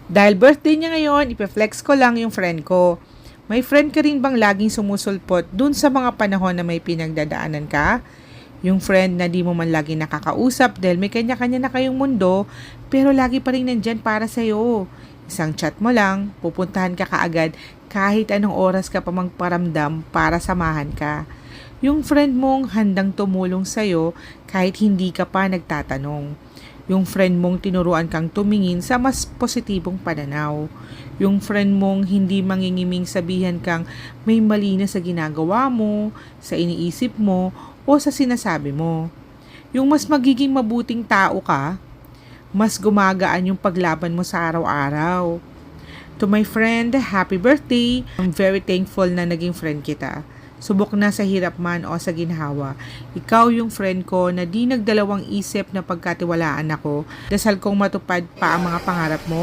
Dahil birthday niya ngayon, ipeflex ko lang yung friend ko. May friend ka rin bang laging sumusulpot dun sa mga panahon na may pinagdadaanan ka? Yung friend na di mo man lagi nakakausap dahil may kanya-kanya na kayong mundo, pero lagi pa rin nandyan para sa'yo. Isang chat mo lang, pupuntahan ka kaagad kahit anong oras ka pa magparamdam para samahan ka. Yung friend mong handang tumulong sa'yo kahit hindi ka pa nagtatanong. Yung friend mong tinuruan kang tumingin sa mas positibong pananaw. Yung friend mong hindi mangingiming sabihan kang may mali na sa ginagawa mo, sa iniisip mo, o sa sinasabi mo. Yung mas magiging mabuting tao ka, mas gumagaan yung paglaban mo sa araw-araw. To my friend, happy birthday! I'm very thankful na naging friend kita. Subok na sa hirap man o sa ginhawa. Ikaw yung friend ko na di nagdalawang isip na pagkatiwalaan ako. Dasal kong matupad pa ang mga pangarap mo.